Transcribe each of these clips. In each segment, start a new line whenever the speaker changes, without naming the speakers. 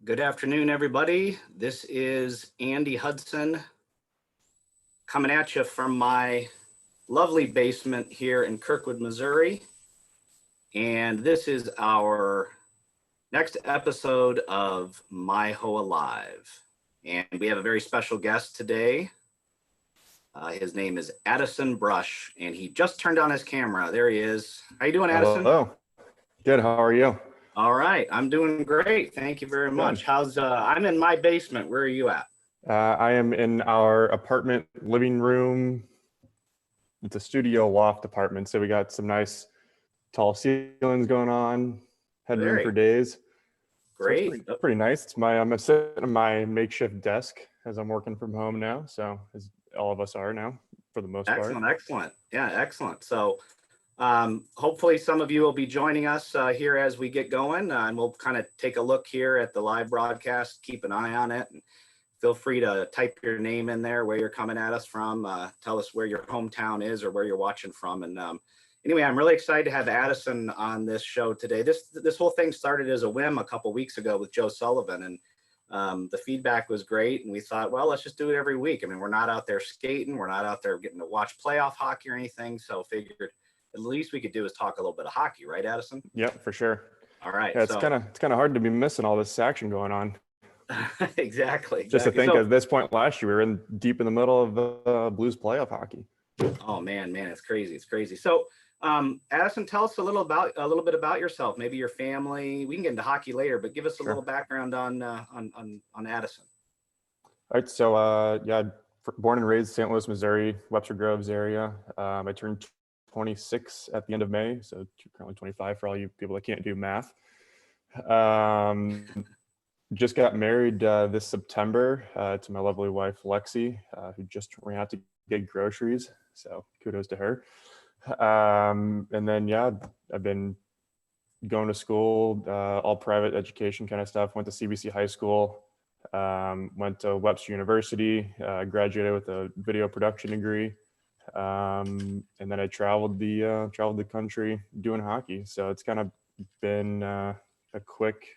Good afternoon, everybody. This is Andy Hudson coming at you from my lovely basement here in Kirkwood, Missouri. And this is our next episode of MIHOA Live. And we have a very special guest today. His name is Addison Brush, and he just turned on his camera. There he is. How you doing, Addison?
Hello. Good. How are you?
All right. I'm doing great. Thank you very much. I'm in my basement. Where are you at?
I am in our apartment living room. It's a studio loft apartment, so we got some nice tall ceilings going on, headroom for days.
Great.
So it's pretty nice. I'm sitting at my makeshift desk as I'm working from home now. So as all of us are now, for the most part.
Excellent. Yeah, excellent. So hopefully some of you will be joining us here as we get going, and we'll kind of take a look here at the live broadcast, keep an eye on it, and feel free to type your name in there, where you're coming at us from, tell us where your hometown is or where you're watching from. And anyway, I'm really excited to have Addison on this show today. This whole thing started as a whim a couple weeks ago with Joe Sullivan, and the feedback was great, and we thought, well, let's just do it every week. I mean, we're not out there skating, we're not out there getting to watch playoff hockey or anything, so figured the least we could do is talk a little bit of hockey, right, Addison?
Yep, for sure.
All right.
Yeah, it's kind of hard to be missing all this action going on.
Exactly.
Just to think, at this point last year, we were deep in the middle of the Blues playoff hockey.
Oh man, it's crazy. It's crazy. So, Addison, tell us a little bit about yourself, maybe your family. We can get into hockey later, but give us a little background on Addison.
All right. So, born and raised St. Louis, Missouri, Webster Groves area. I turned 26 at the end of May, so currently 25 for all you people that can't do math. Just got married this September to my lovely wife, Lexi, who just ran out to get groceries. So kudos to her. And then, I've been going to school, all private education kind of stuff. Went to CBC High School, went to Webster University, graduated with a video production degree. And then I traveled the country doing hockey. So it's kind of been a quick,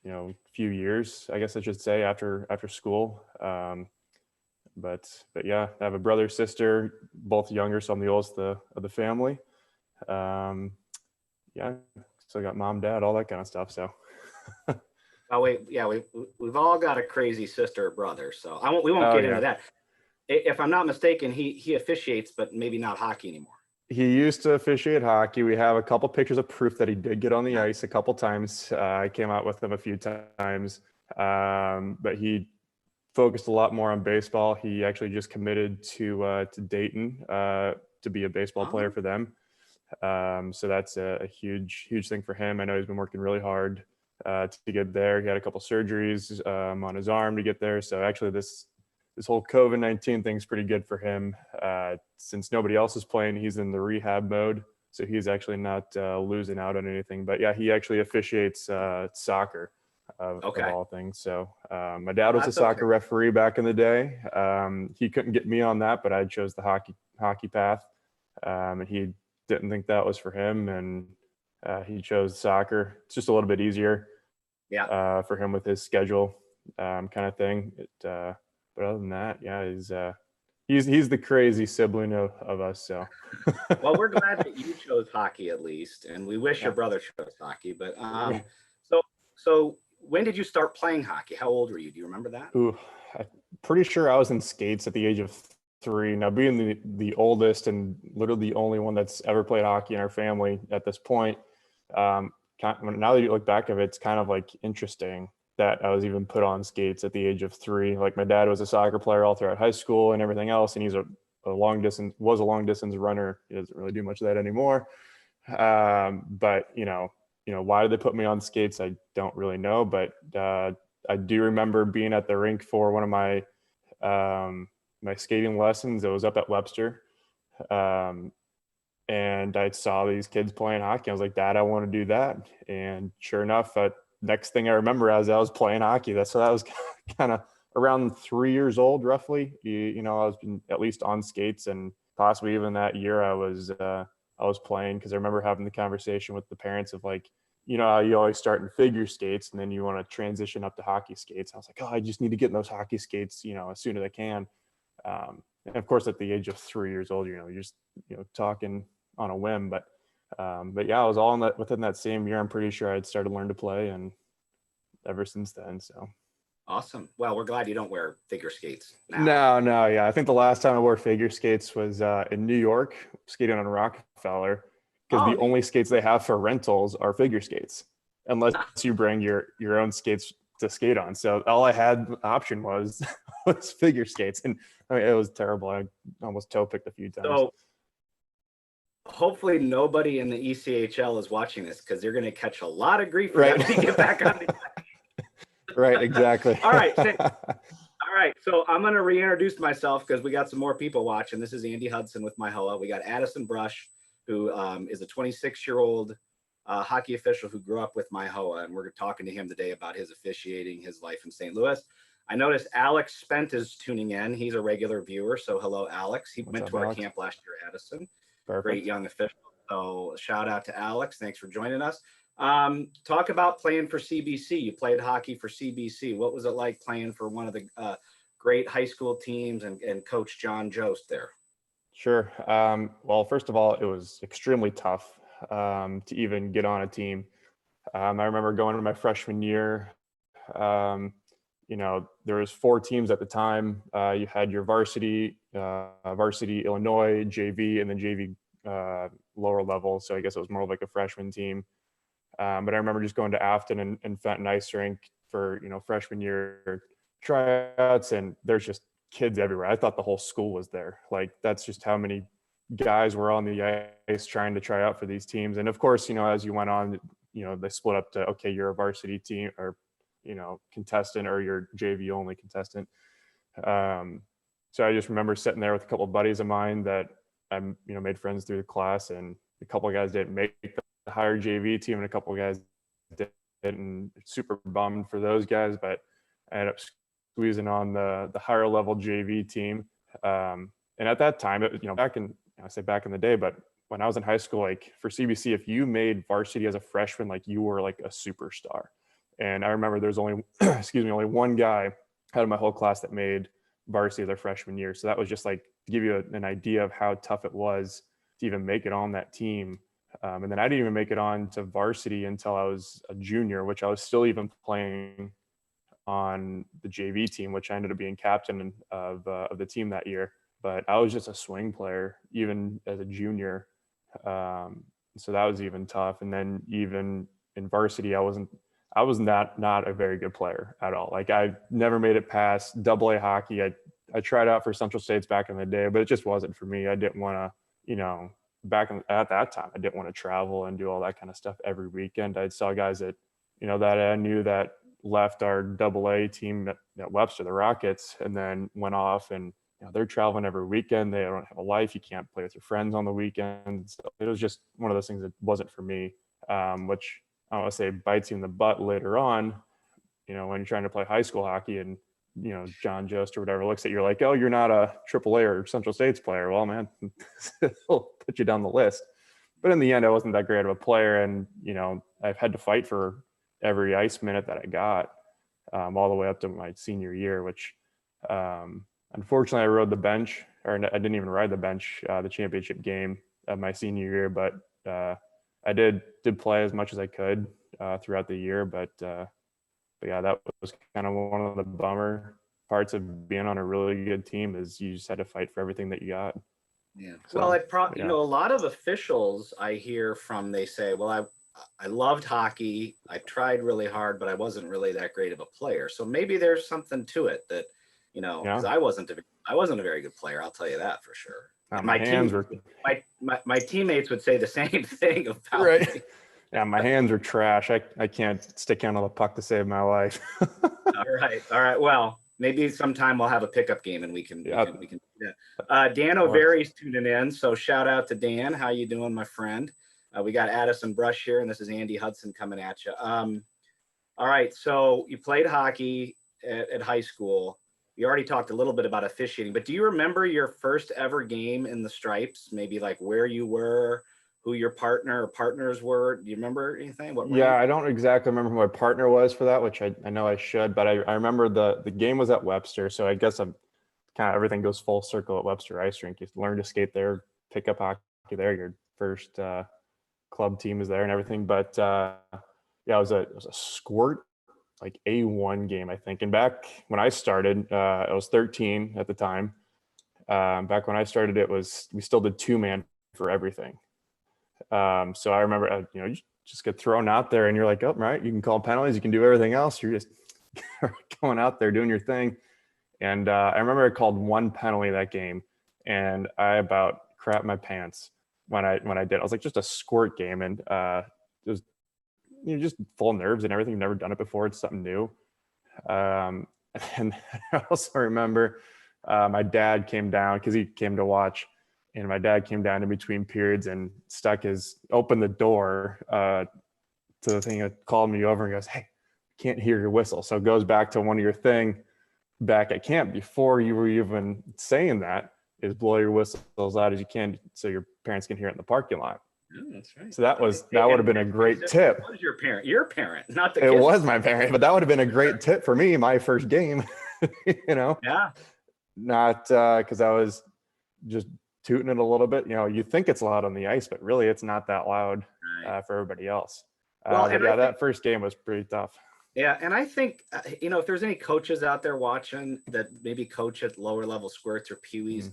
few years, I guess I should say, after school. But yeah, I have a brother, sister, both younger, so I'm the oldest of the family. So I got mom, dad, all that kind of stuff. So.
Oh wait, yeah, we've all got a crazy sister or brother, so we won't get into that. If I'm not mistaken, he officiates, but maybe not hockey anymore.
He used to officiate hockey. We have a couple pictures of proof that he did get on the ice a couple times. I came out with him a few times, but he focused a lot more on baseball. He actually just committed to Dayton to be a baseball player for them. So that's a huge thing for him. I know he's been working really hard to get there. He had a couple surgeries on his arm to get there. So actually this whole COVID-19 thing's pretty good for him. Since nobody else is playing, he's in the rehab mode. So he's actually not losing out on anything. But yeah, he actually officiates soccer of all things. So my dad was a soccer referee back in the day. He couldn't get me on that, but I chose the hockey path. And he didn't think that was for him. And he chose soccer. It's just a little bit easier for him with his schedule kind of thing. But other than that, he's the crazy sibling of us. So,
well, we're glad that you chose hockey at least, and we wish your brother chose hockey. But so when did you start playing hockey? How old were you? Do you remember that?
I'm pretty sure I was in skates at the age of 3. Now, being the oldest and literally the only one that's ever played hockey in our family at this point, now that you look back of it, it's kind of like interesting that I was even put on skates at the age of 3. Like my dad was a soccer player all throughout high school and everything else. And he's a long distance runner. He doesn't really do much of that anymore. But why did they put me on skates? I don't really know, but I do remember being at the rink for one of my my skating lessons. It was up at Webster. And I saw these kids playing hockey. I was like, Dad, I want to do that. And sure enough, next thing I remember as I was playing hockey, I was kind of around 3 years old, roughly. I was at least on skates, and possibly even that year I was playing, because I remember having the conversation with the parents of like, you know, you always start in figure skates and then you want to transition up to hockey skates. I was like, oh, I just need to get in those hockey skates, you know, as soon as I can. And of course, at the age of 3 years old, you know, you're just, you know, talking on a whim. But yeah, I was all in that within that same year. I'm pretty sure I'd started to learn to play, and ever since then. So
Awesome. Well, we're glad you don't wear figure skates now.
no, yeah. I think the last time I wore figure skates was in New York, skating on Rockefeller, because
Oh,
the only skates they have for rentals are figure skates, unless you bring your own skates to skate on. So all I had option was was figure skates, and I mean, it was terrible. I almost toe picked a few times.
so hopefully nobody in the ECHL is watching this, because you're going to catch a lot of grief
Right.
when you get back on the
Right, exactly.
All right. All right. So I'm going to reintroduce myself because we got some more people watching. This is Andy Hudson with MIHOA. We got Addison Brush, who is a 26-year-old hockey official who grew up with MIHOA. And we're talking to him today about his officiating, his life in St. Louis. I noticed Alex Spent is tuning in. He's a regular viewer. So hello, Alex. He went to our camp last year at Addison.
Perfect.
Great young official. So shout out to Alex. Thanks for joining us. Talk about playing for CBC. You played hockey for CBC. What was it like playing for one of the great high school teams and Coach John Jost there?
Sure. Well, first of all, it was extremely tough to even get on a team. I remember going to my freshman year. You know, there was 4 teams at the time. You had your varsity Illinois, JV, and then JV lower level. So I guess it was more like a freshman team. But I remember just going to Afton and Fenton Ice Rink for, you know, freshman year tryouts, and there's just kids everywhere. I thought the whole school was there. Like, that's just how many guys were on the ice trying to try out for these teams. And of course, you know, as you went on, you know, they split up to, okay, you're a varsity team, or, you know, contestant, or you're JV only contestant. So I just remember sitting there with a couple of buddies of mine that you know, made friends through the class, and a couple of guys didn't make the higher JV team, and a couple of guys did, and super bummed for those guys, but I ended up squeezing on the higher level JV team. And at that time, you know, I say back in the day, but when I was in high school, like for CBC, if you made varsity as a freshman, like you were like a superstar. And I remember there's only, only one guy out of my whole class that made varsity their freshman year. So that was just like to give you an idea of how tough it was to even make it on that team. And then I didn't even make it on to varsity until I was a junior, which I was still even playing on the JV team, which I ended up being captain of the team that year. But I was just a swing player, even as a junior. So that was even tough. And then even in varsity, I was not a very good player at all. Like, I never made it past AA hockey. I tried out for Central States back in the day, but it just wasn't for me. I didn't want to, you know, at that time, I didn't want to travel and do all that kind of stuff every weekend. I saw guys that, you know, that I knew that left our AA team at Webster, the Rockets, and then went off, and, you know, they're traveling every weekend. They don't have a life. You can't play with your friends on the weekends. So it was just one of those things that wasn't for me, which I don't want to say bites you in the butt later on, you know, when you're trying to play high school hockey, and, you know, John Jost or whatever looks at you like, oh, you're not a AAA or Central States player. Well, man, he'll put you down the list. But in the end, I wasn't that great of a player. And, you know, I've had to fight for every ice minute that I got, all the way up to my senior year, which unfortunately I rode the bench, or I didn't even ride the bench, the championship game of my senior year. But I did play as much as I could throughout the year. But yeah, that was kind of one of the bummer parts of being on a really good team, is you just had to fight for everything that you got.
Yeah.
So,
Well, you know, a lot of officials I hear from, they say, well, I loved hockey. I tried really hard, but I wasn't really that great of a player. So maybe there's something to it that, you know, because I wasn't a very good player. I'll tell you that for sure. My teammates would say the same thing about me.
Yeah, my hands are trash. I can't stick on the puck to save my life.
All right. Well, maybe sometime we'll have a pickup game and we can do that. Dan O'Very's tuning in, so shout out to Dan. How you doing, my friend? We got Addison Brush here, and this is Andy Hudson coming at you. All right, so you played hockey at high school. You already talked a little bit about officiating, but do you remember your first ever game in the stripes? Maybe like where you were, who your partner or partners were? Do you remember anything? What
Yeah,
rank?
I don't exactly remember who my partner was for that, which I know I should, but I remember the game was at Webster. So I guess I'm kind of everything goes full circle at Webster Ice Rink. You learn to skate there, pick up hockey there. Your first club team is there and everything. But yeah, it was a squirt, like A1 game, I think. And back when I started, I was 13 at the time. Back when I started, we still did 2-man for everything. So I remember, you just get thrown out there and you're like, oh, right, you can call penalties, you can do everything else. You're just going out there doing your thing. And I remember I called one penalty that game, and I about crapped my pants when I did. I was like, just a squirt game, and it was just full of nerves and everything. You've never done it before. It's something new. And I also remember my dad came down because he came to watch. And my dad came down in between periods and opened the door to the thing, that called me over and goes, hey, can't hear your whistle. So it goes back to one of your thing back at camp before you were even saying that is blow your whistle as loud as you can so your parents can hear it in the parking lot.
Oh, that's right.
So that would have been a great tip.
What was your parent? Your parent, not the
It
kid.
was my parent, but that would have been a great tip for me, my first game,
Yeah.
Not because I was just tooting it a little bit. You think it's loud on the ice, but really it's not that loud for everybody else.
Well,
but yeah, that first game was pretty tough.
Yeah, and I think, if there's any coaches out there watching that maybe coach at lower level squirts or peewees,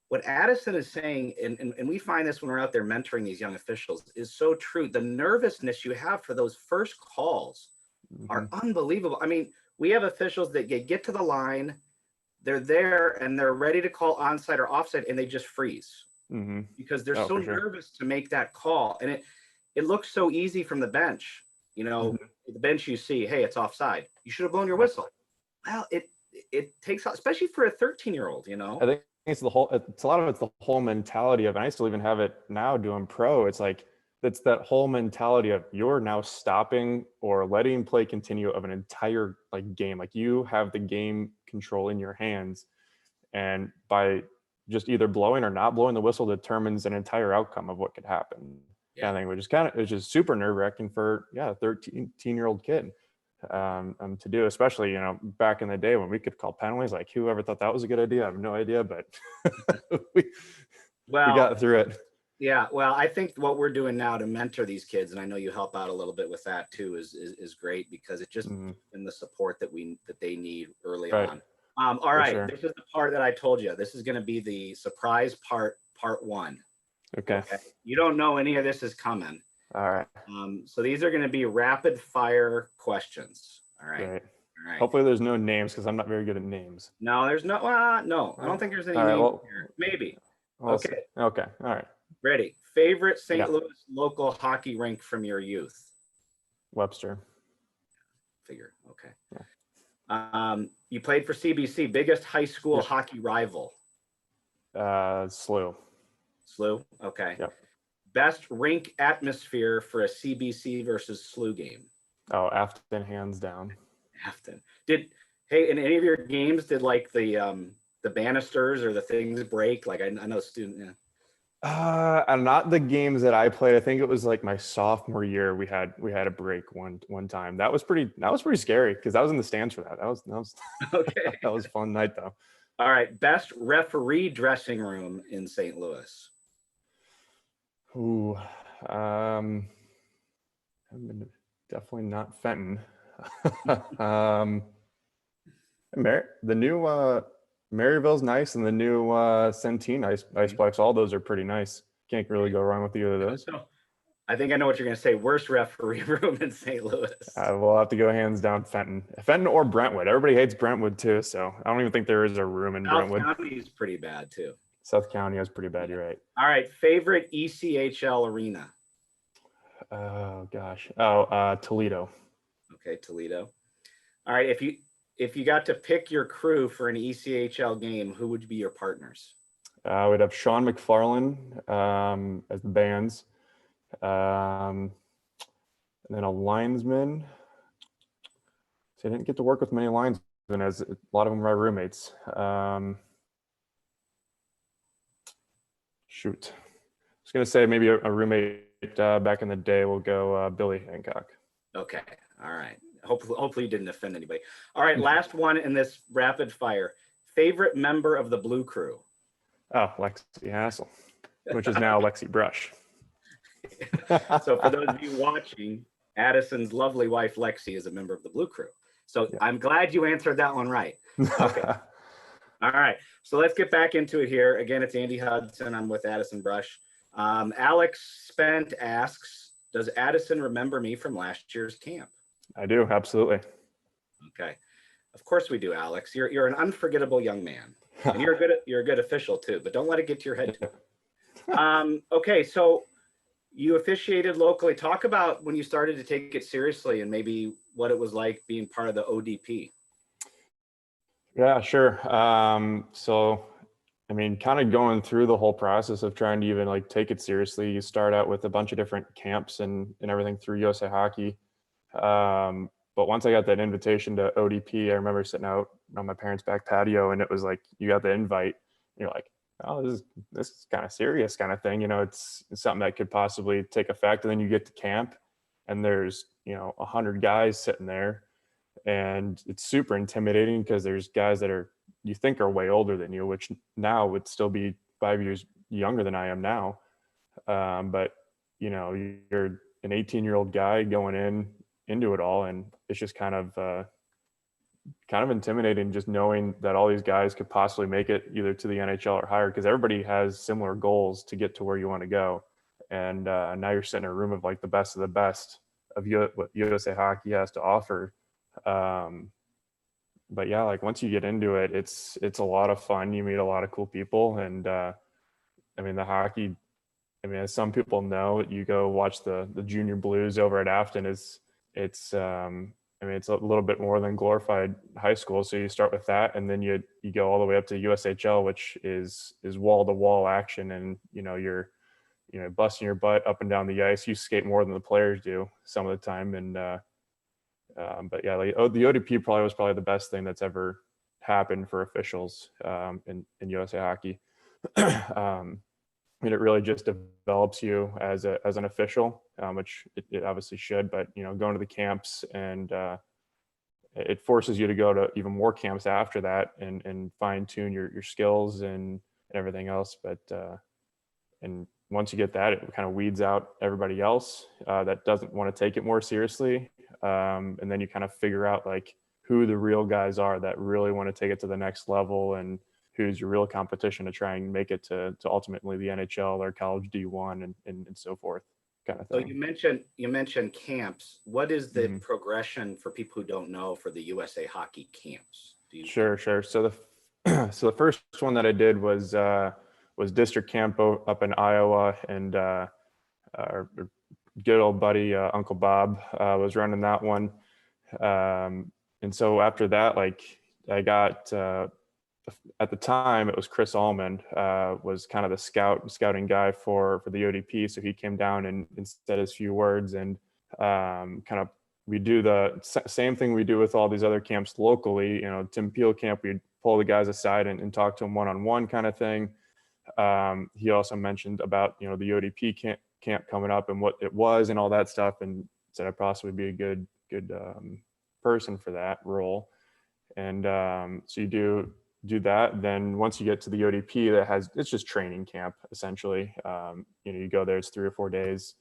what Addison is saying, and we find this when we're out there mentoring these young officials, is so true. The nervousness you have for those first calls are unbelievable. I mean, we have officials that get to the line, they're there, and they're ready to call onside or offside, and they just freeze because they're so nervous to make that call. And it looks so easy from the bench. The bench, you see, hey, it's offside. You should have blown your whistle. Well, it takes, especially for a 13-year-old,
I think it's a lot of it's the whole mentality of, and I still even have it now doing pro. It's like, it's that whole mentality of you're now stopping or letting play continue of an entire game. Like you have the game control in your hands, and by just either blowing or not blowing the whistle determines an entire outcome of what could happen. Yeah. I think it's just super nerve wracking for a 13-year-old kid to do, especially back in the day when we could call penalties. Like whoever thought that was a good idea, I have no idea, but we got through it.
Yeah, well, I think what we're doing now to mentor these kids, and I know you help out a little bit with that too, is great because it just in the support that they need early on. All right, sure. This is the part that I told you. This is going to be the surprise part 1.
Okay.
You don't know any of this is coming.
All right.
So these are going to be rapid fire questions. All right.
Great. All right. Hopefully there's no names because I'm not very good at names.
No, there's no. No, I don't think there's any names here. Maybe. Okay.
Okay. All right.
Ready. Favorite St. Louis local hockey rink from your youth? Webster. Figure. Okay. Yeah. You played for CBC. Biggest high school hockey rival?
SLU.
SLU. Okay.
Yep.
Best rink atmosphere for a CBC versus SLU game?
Oh, Afton, hands down.
Afton. In any of your games, did the banisters or the things break? Like I know student. Yeah.
Not the games that I played. I think it was like my sophomore year. We had a break one time. That was pretty scary because I was in the stands for that. That was okay. That was a fun night though.
All right. Best referee dressing room in St. Louis?
Ooh, definitely not Fenton. The new Maryville's nice, and the new Centene Iceplex. All those are pretty nice. Can't really go wrong with either of those.
I think I know what you're going to say. Worst referee room in St. Louis.
We'll have to go hands down Fenton or Brentwood. Everybody hates Brentwood too, so I don't even think there is a room in Brentwood.
South County is pretty bad too.
South County is pretty bad. You're right.
All right. Favorite ECHL arena?
Oh gosh. Toledo.
Okay, Toledo. All right. If you got to pick your crew for an ECHL game, who would be your partners?
We'd have Sean McFarlane as the bands, and then a linesman. So I didn't get to work with many linesmen, as a lot of them are my roommates. Shoot, going to say maybe a roommate back in the day will go Billy Hancock.
Okay. All right. Hopefully you didn't offend anybody. All right. Last one in this rapid fire. Favorite member of the Blue Crew?
Oh, Lexi Hassel, which is now Lexi Brush.
So for those of you watching, Addison's lovely wife, Lexi, is a member of the Blue Crew. So yeah. I'm glad you answered that one right. Okay. All right. So let's get back into it here. Again, it's Andy Hudson. I'm with Addison Brush. Alex Spent asks, does Addison remember me from last year's camp?
I do. Absolutely.
Okay. Of course we do, Alex. You're an unforgettable young man. And you're a good official too, but don't let it get to your head. Okay. So you officiated locally. Talk about when you started to take it seriously and maybe what it was like being part of the ODP.
Yeah, sure. So, I mean, kind of going through the whole process of trying to even like take it seriously, you start out with a bunch of different camps and everything through USA Hockey. But once I got that invitation to ODP, I remember sitting out on my parents' back patio and it was like, you got the invite and you're like, oh, this is kind of serious kind of thing. You know, it's something that could possibly take effect. And then you get to camp and there's, 100 guys sitting there and it's super intimidating because there's guys that you think are way older than you, which now would still be 5 years younger than I am now. But you're an 18-year-old guy going into it all. And it's just kind of intimidating just knowing that all these guys could possibly make it either to the NHL or higher, because everybody has similar goals to get to where you want to go. And now you're sitting in a room of like the best of the best of what USA Hockey has to offer. But yeah, like once you get into it, it's a lot of fun. You meet a lot of cool people. And the hockey, as some people know, you go watch the Junior Blues over at Afton it's a little bit more than glorified high school. So you start with that, and then you go all the way up to USHL, which is wall to wall action. And, you're busting your butt up and down the ice. You skate more than the players do some of the time. And, but yeah, the ODP was probably the best thing that's ever happened for officials, in USA Hockey. It really just develops you as an official, which it obviously should, but, going to the camps and, it forces you to go to even more camps after that and fine tune your skills and everything else. But, and once you get that, it kind of weeds out everybody else, that doesn't want to take it more seriously. And then you kind of figure out like who the real guys are that really want to take it to the next level and who's your real competition to try and make it to ultimately the NHL or college D1 and so forth, kind of thing.
So you mentioned camps. What is the progression for people who don't know for the USA Hockey camps?
Sure. So the first one that I did was district camp up in Iowa, and our good old buddy Uncle Bob was running that one. And so after that, like I got at the time it was Chris Allman was kind of the scouting guy for the ODP. So he came down and said his few words, and we do the same thing we do with all these other camps locally. Tim Peel camp, we'd pull the guys aside and talk to them one-on-one kind of thing. He also mentioned about, the ODP camp coming up and what it was and all that stuff, and said I'd possibly be a good person for that role. And so you do that. Then once you get to the ODP, it's just training camp essentially. You go there, it's 3 or 4 days,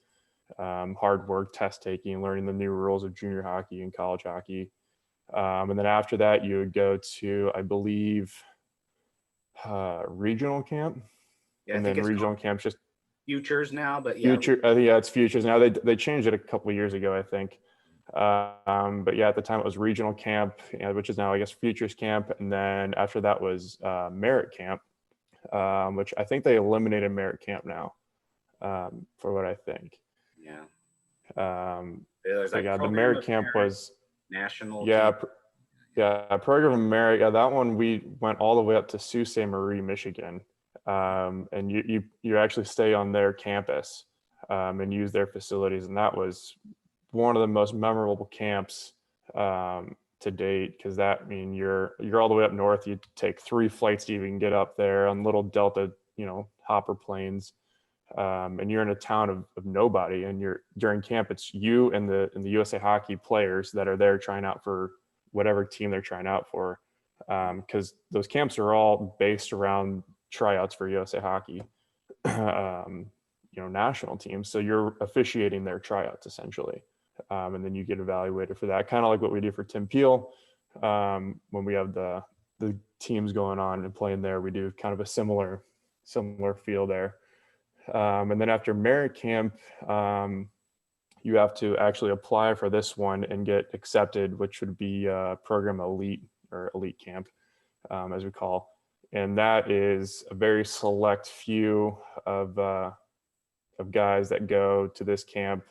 hard work, test taking, learning the new rules of junior hockey and college hockey. And then after that, you would go to, I believe, regional camp.
Yeah,
and then regional camp just
futures now, but yeah.
It's futures now. They changed it a couple of years ago, I think. But yeah, at the time it was regional camp, which is now I guess futures camp. And then after that was merit camp, which I think they eliminated merit camp now, for what I think.
Yeah.
The merit camp was
national.
Program of merit. Yeah, that one we went all the way up to Sault Ste. Marie, Michigan. And you actually stay on their campus and use their facilities, and that was one of the most memorable camps to date, because you're all the way up north. You take 3 flights to even get up there on little Delta hopper planes, and you're in a town of nobody, and you're during camp, it's you and the USA Hockey players that are there trying out for whatever team they're trying out for, because those camps are all based around tryouts for USA Hockey, national teams. So you're officiating their tryouts essentially, and then you get evaluated for that, kind of like what we do for Tim Peel. When we have the teams going on and playing there, we do kind of a similar feel there. And then after merit camp, you have to actually apply for this one and get accepted, which would be program elite or elite camp, as we call. And that is a very select few of guys that go to this camp.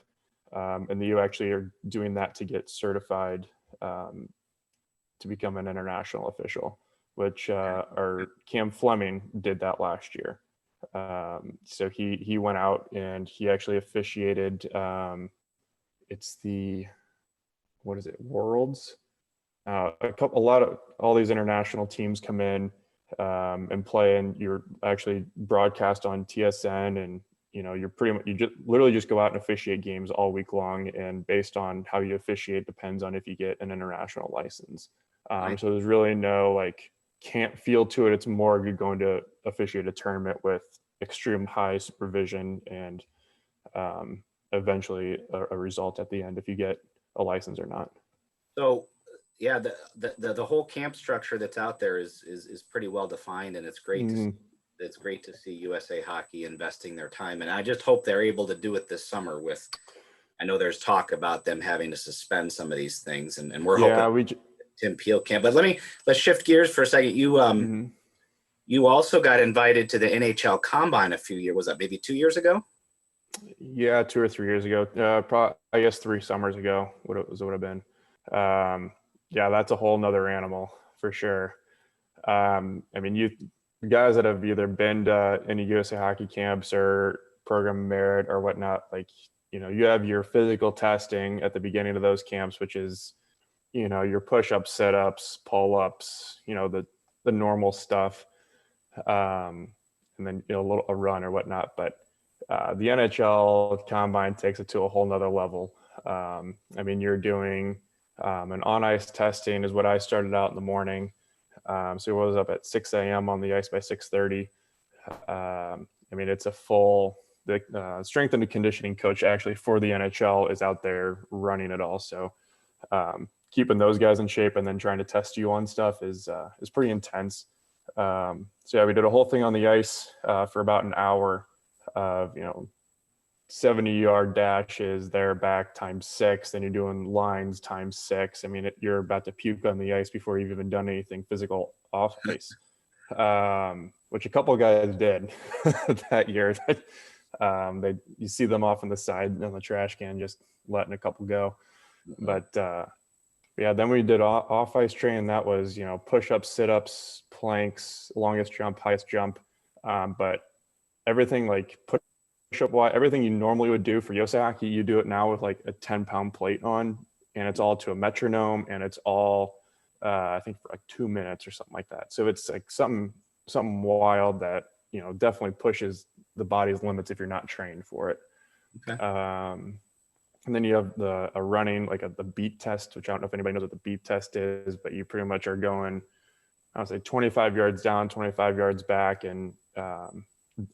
And you actually are doing that to get certified to become an international official, which our Cam Fleming did that last year. So he went out and he actually officiated. It's the, what is it, Worlds? All these international teams come in and play, and you're actually broadcast on TSN, and you're pretty much, literally just go out and officiate games all week long, and based on how you officiate depends on if you get an international license. So there's really no can't feel to it. It's more you're going to officiate a tournament with extreme high supervision and eventually a result at the end if you get a license or not.
So yeah, the whole camp structure that's out there is pretty well defined, and it's great to see. It's great to see USA Hockey investing their time, and I just hope they're able to do it this summer. I know there's talk about them having to suspend some of these things, and we're hoping Tim Peel can't. But let's shift gears for a second. You also got invited to the NHL Combine a few years. Was that maybe 2 years ago?
Yeah, 2 or 3 years ago. Probably, I guess 3 summers ago would have been. Yeah, that's a whole nother animal for sure. I mean, you guys that have either been to any USA Hockey camps or program merit or whatnot, you have your physical testing at the beginning of those camps, which is, your push-ups, sit-ups, pull-ups, the normal stuff, and then a run or whatnot. But the NHL Combine takes it to a whole nother level. I mean, you're doing an on-ice testing is what I started out in the morning. So I was up at 6 a.m. on the ice by 6:30. I mean, it's a full, the strength and conditioning coach actually for the NHL is out there running it all. So keeping those guys in shape and then trying to test you on stuff is pretty intense. So yeah, we did a whole thing on the ice for about an hour of, 70-yard dashes there back times 6. Then you're doing lines times 6. I mean, you're about to puke on the ice before you've even done anything physical off ice, which a couple of guys did that year. You see them off on the side on the trash can, just letting a couple go. But yeah, then we did off ice training. That was, push-ups, sit-ups, planks, longest jump, highest jump. But everything push-up, everything you normally would do for USA Hockey, you do it now with a 10-pound plate on, and it's all to a metronome, and it's all, I think for 2 minutes or something like that. So it's something wild that, definitely pushes the body's limits if you're not trained for it. Okay. And then you have a running, the beat test, which I don't know if anybody knows what the beat test is, but you pretty much are going, I would say 25 yards down, 25 yards back, and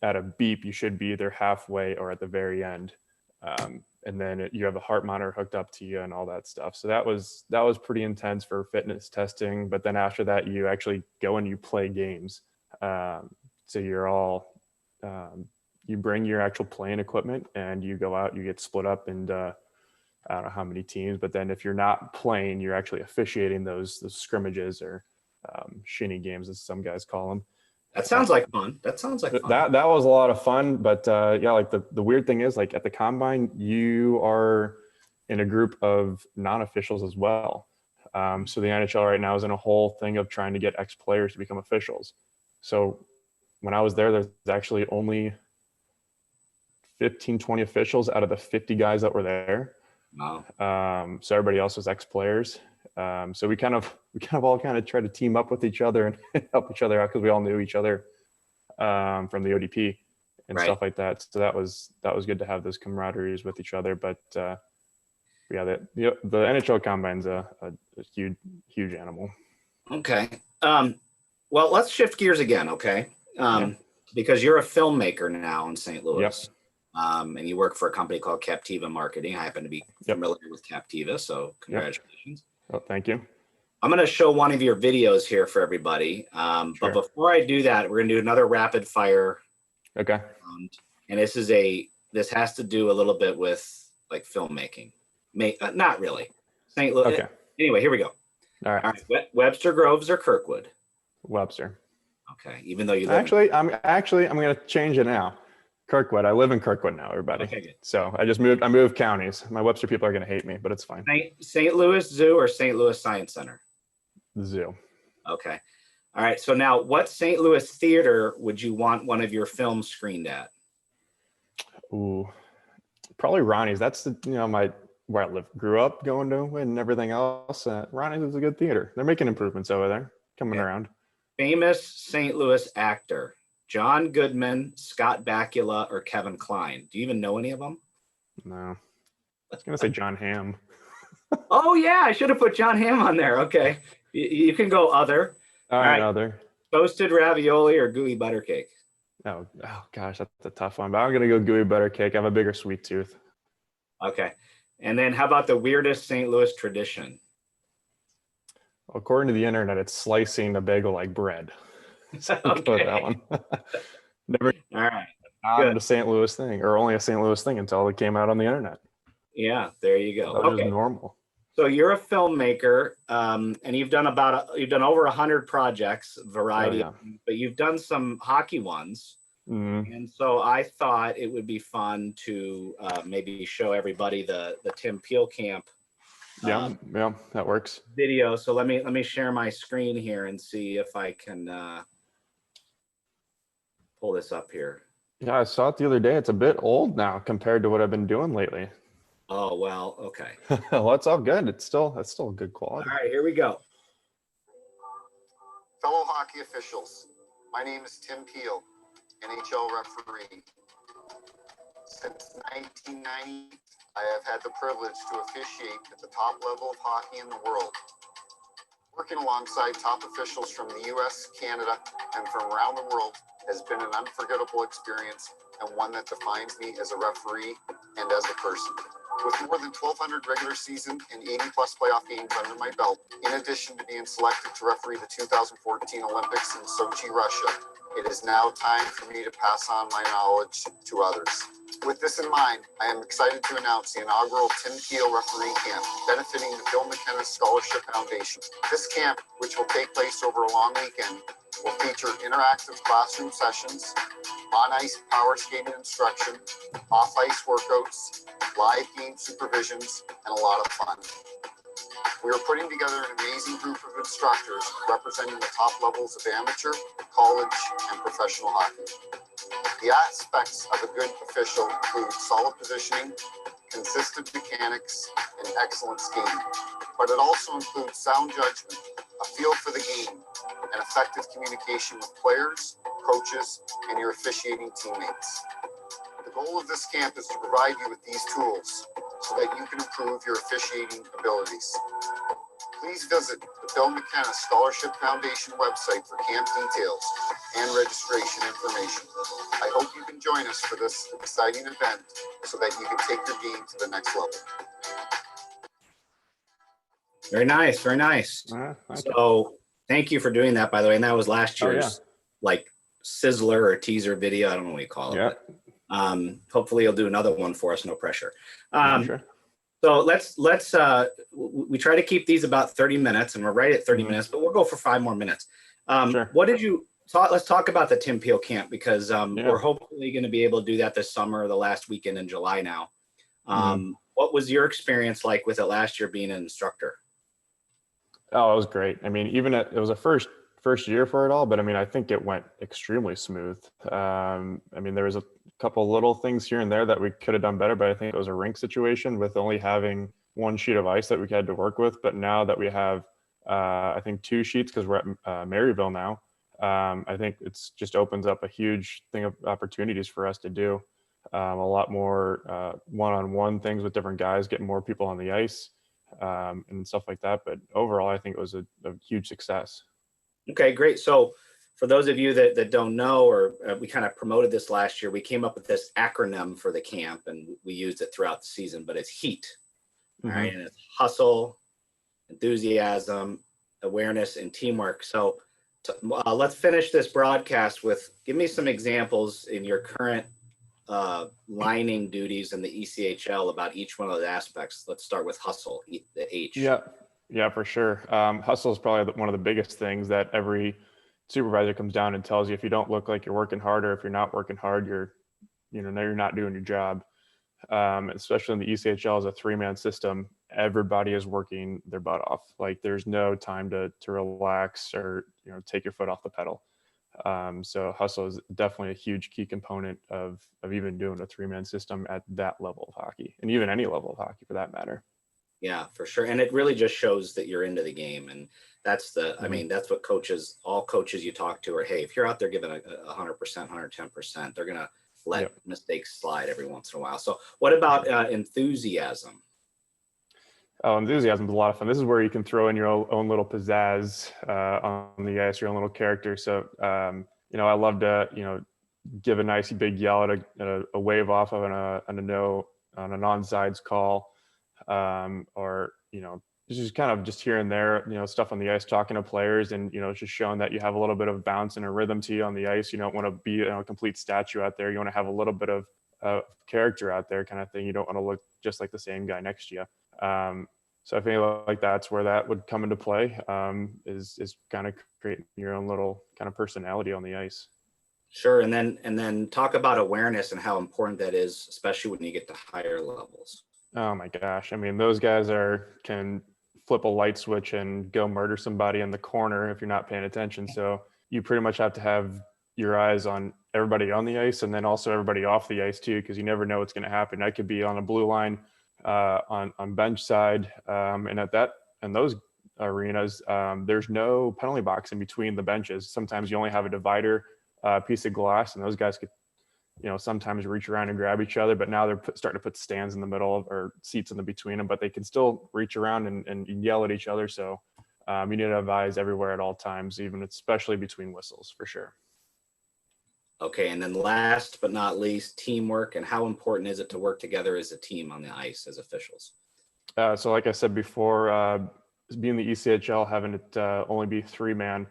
at a beep, you should be either halfway or at the very end. And then you have a heart monitor hooked up to you and all that stuff. So that was pretty intense for fitness testing. But then after that, you actually go and you play games. So you're all, you bring your actual playing equipment and you go out, you get split up into, I don't know how many teams, but then if you're not playing, you're actually officiating those scrimmages or shinny games, as some guys call them.
That sounds like fun. That
was a lot of fun. But yeah, the weird thing is at the Combine, you are in a group of non-officials as well. So the NHL right now is in a whole thing of trying to get ex-players to become officials. So when I was there's actually only 15, 20 officials out of the 50 guys that were there. Wow. So everybody else was ex-players. So we kind of all tried to team up with each other and help each other out because we all knew each other from the ODP. and stuff like that. So that was good to have those camaraderies with each other. But yeah, the NHL Combine's a huge animal.
Okay. Well, let's shift gears again, okay? Because you're a filmmaker now in St. Louis.
Yep.
And you work for a company called Captiva Marketing. I happen to be familiar with Captiva, so congratulations.
Oh, thank you.
I'm going to show one of your videos here for everybody. But before I do that, we're going to do another rapid fire.
Okay.
And this has to do a little bit with like filmmaking. Not really. St. Louis.
Okay.
Anyway, here we go.
All right.
Webster Groves or Kirkwood?
Webster.
Okay. Even though you
I'm going to change it now. Kirkwood. I live in Kirkwood now, everybody. Okay, good. So I moved counties. My Webster people are going to hate me, but it's fine.
St. Louis Zoo or St. Louis Science Center?
Zoo.
Okay. All right. So now what St. Louis theater would you want one of your films screened at?
Ooh, probably Ronnie's. That's where I grew up going to and everything else. Ronnie's is a good theater. They're making improvements over there, coming around.
Famous St. Louis actor, John Goodman, Scott Bakula, or Kevin Kline. Do you even know any of them?
No. I was going to say John Hamm.
Oh, yeah. I should have put John Hamm on there. Okay. You can go other.
All right. Other.
Toasted ravioli or gooey butter cake?
Oh gosh, that's a tough one. But I'm going to go gooey butter cake. I have a bigger sweet tooth.
Okay. And then how about the weirdest St. Louis tradition?
According to the internet, it's slicing a bagel like bread. So
okay.
That one. Never.
All right.
Not a St. Louis thing, or only a St. Louis thing until it came out on the internet.
Yeah, there you go.
That was normal.
So you're a filmmaker, and you've done over 100 projects, variety, but you've done some hockey ones. Mm-hmm. And so I thought it would be fun to maybe show everybody the Tim Peel camp.
Yeah, that works.
Video. So let me share my screen here and see if I can pull this up here.
Yeah, I saw it the other day. It's a bit old now compared to what I've been doing lately.
Oh, well, okay.
Well, it's all good. It's still good quality.
All right, here we go.
Fellow hockey officials, my name is Tim Peel, NHL referee. Since 1990, I have had the privilege to officiate at the top level of hockey in the world. Working alongside top officials from the US, Canada, and from around the world has been an unforgettable experience and one that defines me as a referee and as a person. With more than 1,200 regular season and 80-plus playoff games under my belt, in addition to being selected to referee the 2014 Olympics in Sochi, Russia, it is now time for me to pass on my knowledge to others. With this in mind, I am excited to announce the inaugural Tim Peel Referee Camp, benefiting the Bill McKenna Scholarship Foundation. This camp, which will take place over a long weekend, will feature interactive classroom sessions, on-ice power skating instruction, off-ice workouts, live game supervisions, and a lot of fun. We are putting together an amazing group of instructors representing the top levels of amateur, college, and professional hockey. The aspects of a good official include solid positioning, consistent mechanics, and excellent skating. But it also includes sound judgment, a feel for the game, and effective communication with players, coaches, and your officiating teammates. The goal of this camp is to provide you with these tools so that you can improve your officiating abilities. Please visit the Bill McKenna Scholarship Foundation website for camp details and registration information. I hope you can join us for this exciting event so that you can take your game to the next level.
Very nice, very nice. So thank you for doing that, by the way. And that was last year's like sizzler or teaser video. I don't know what you call it.
Yeah.
But, hopefully you'll do another one for us. No pressure.
Sure.
So let's we try to keep these about 30 minutes, and we're right at 30 minutes, but we'll go for 5 more minutes.
Sure.
What did you thought? Let's talk about the Tim Peel camp, because we're hopefully going to be able to do that this summer, the last weekend in July now. What was your experience like with it last year being an instructor?
Oh, it was great. I mean, it was a first year for it all, but I mean, I think it went extremely smooth. I mean, there was a couple little things here and there that we could have done better, but I think it was a rink situation with only having one sheet of ice that we had to work with. But now that we have, I think 2 sheets, because we're at Maryville now, I think it's just opens up a huge thing of opportunities for us to do a lot more one-on-one things with different guys, getting more people on the ice and stuff like that. But overall, I think it was a huge success.
Okay, great. So for those of you that don't know, or we kind of promoted this last year, we came up with this acronym for the camp and we used it throughout the season, but it's HEAT. All right. And it's hustle, enthusiasm, awareness, and teamwork. So let's finish this broadcast with, give me some examples in your current lining duties in the ECHL about each one of those aspects. Let's start with hustle, the H.
Yeah, for sure. Hustle is probably one of the biggest things that every supervisor comes down and tells you. If you don't look like you're working hard, or if you're not working hard, you're not doing your job. Especially in the ECHL as a 3-man system, everybody is working their butt off. Like there's no time to relax or take your foot off the pedal. So hustle is definitely a huge key component of even doing a 3-man system at that level of hockey, and even any level of hockey for that matter.
Yeah, for sure. And it really just shows that you're into the game. And that's I mean, that's what all coaches you talk to are, hey, if you're out there giving 100%, 110%, they're going to let mistakes slide every once in a while. So what about enthusiasm?
Oh, enthusiasm is a lot of fun. This is where you can throw in your own little pizzazz on the ice, your own little character. So, I love to, give a nice big yell at a wave off of on an onside call, or just kind of just here and there, stuff on the ice, talking to players, and just showing that you have a little bit of bounce and a rhythm to you on the ice. You don't want to be a complete statue out there. You want to have a little bit of character out there, kind of thing. You don't want to look just like the same guy next to you. So I feel like that's where that would come into play, is kind of creating your own little kind of personality on the ice.
Sure. And then talk about awareness and how important that is, especially when you get to higher levels.
Oh my gosh. I mean, those guys can flip a light switch and go murder somebody in the corner if you're not paying attention. So you pretty much have to have your eyes on everybody on the ice, and then also everybody off the ice too, because you never know what's going to happen. I could be on a blue line on bench side, and in those arenas, there's no penalty box in between the benches. Sometimes you only have a divider piece of glass, and those guys could sometimes reach around and grab each other, but now they're starting to put stands in the middle or seats in the between them, but they can still reach around and yell at each other. So you need to have eyes everywhere at all times, especially between whistles, for sure.
Okay. And then last but not least, teamwork, and how important is it to work together as a team on the ice as officials?
So like I said before, being the ECHL, having it only be 3-man,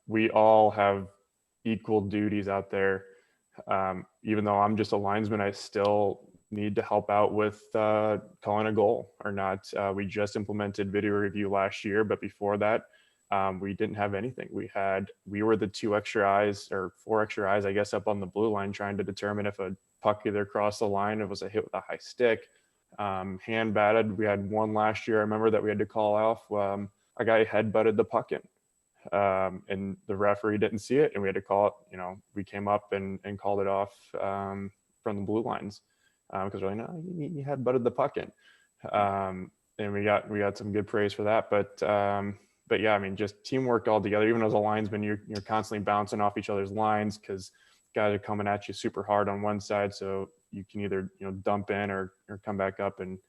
we all have equal duties out there. Even though I'm just a linesman, I still need to help out with calling a goal or not. We just implemented video review last year, but before that, we didn't have anything. We were the 2 extra eyes or 4 extra eyes, I guess, up on the blue line, trying to determine if a puck either crossed the line, if it was a hit with a high stick, hand batted. We had one last year, I remember, that we had to call off. A guy head butted the puck in. And the referee didn't see it, and we had to call it. We came up and called it off from the blue lines because we're like, no, you had butted the puck in, and we got some good praise for that. But yeah, I mean, just teamwork all together. Even as a linesman, you're constantly bouncing off each other's lines because guys are coming at you super hard on one side, so you can either dump in or come back up and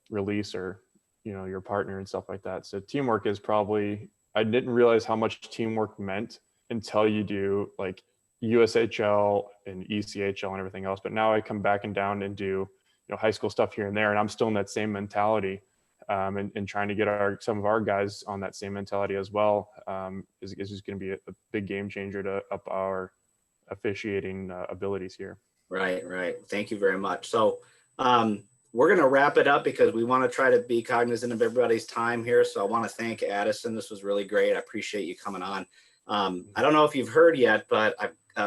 release, or your partner and stuff like that. So teamwork is probably, I didn't realize how much teamwork meant until you do like USHL and ECHL and everything else. But now I come back and down and do high school stuff here and there, and I'm still in that same mentality, and trying to get some of our guys on that same mentality as well, is just going to be a big game changer to up our officiating abilities here.
Right. Thank you very much. So we're going to wrap it up because we want to try to be cognizant of everybody's time here. So I want to thank Addison. This was really great. I appreciate you coming on. I don't know if you've heard yet, but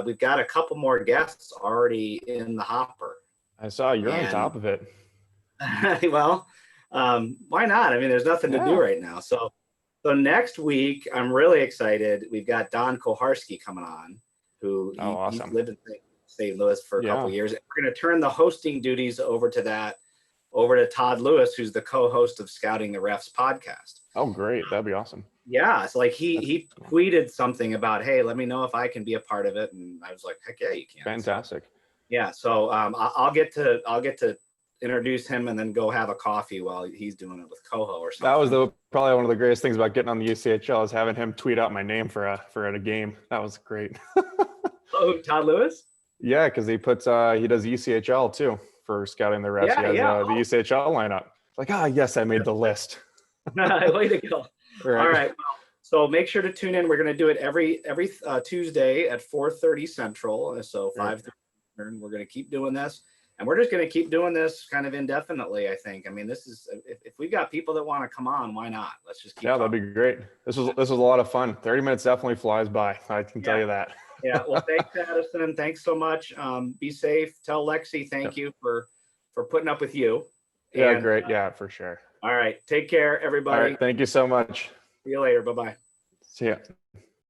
we've got a couple more guests already in the hopper.
I saw you're on top of it.
Well, why not? I mean, there's nothing to do right now. So next week, I'm really excited. We've got Don Koharski coming on, who he's lived in St. Louis for a couple of years. We're going to turn the hosting duties over to Todd Lewis, who's the co-host of Scouting the Refs podcast.
Oh, great. That'd be awesome.
Yeah, so like he tweeted something about, hey, let me know if I can be a part of it, and I was like, heck yeah, you can.
Fantastic.
So, yeah, so I'll get to introduce him and then go have a coffee while he's doing it with Coho or something.
That was probably one of the greatest things about getting on the ECHL is having him tweet out my name for a game. That was great.
Oh, Todd Lewis?
Yeah, because he does ECHL too for scouting the refs. He has the ECHL lineup. Like, yes, I made the list.
Way to go.
Right.
All right. Well, so make sure to tune in. We're going to do it every Tuesday at 4:30 Central. So 5:30. We're going to keep doing this. And we're just going to keep doing this kind of indefinitely, I think. I mean, this is, if we got people that want to come on, why not? Let's just keep
that'd be great. This was a lot of fun. 30 minutes definitely flies by. I can tell you that.
Yeah. Well, thanks, Addison. Thanks so much. Be safe. Tell Lexi thank you for putting up with you.
Yeah, great. Yeah, for sure.
All right. Take care, everybody.
All right. Thank you so much.
See you later. Bye-bye.
See ya.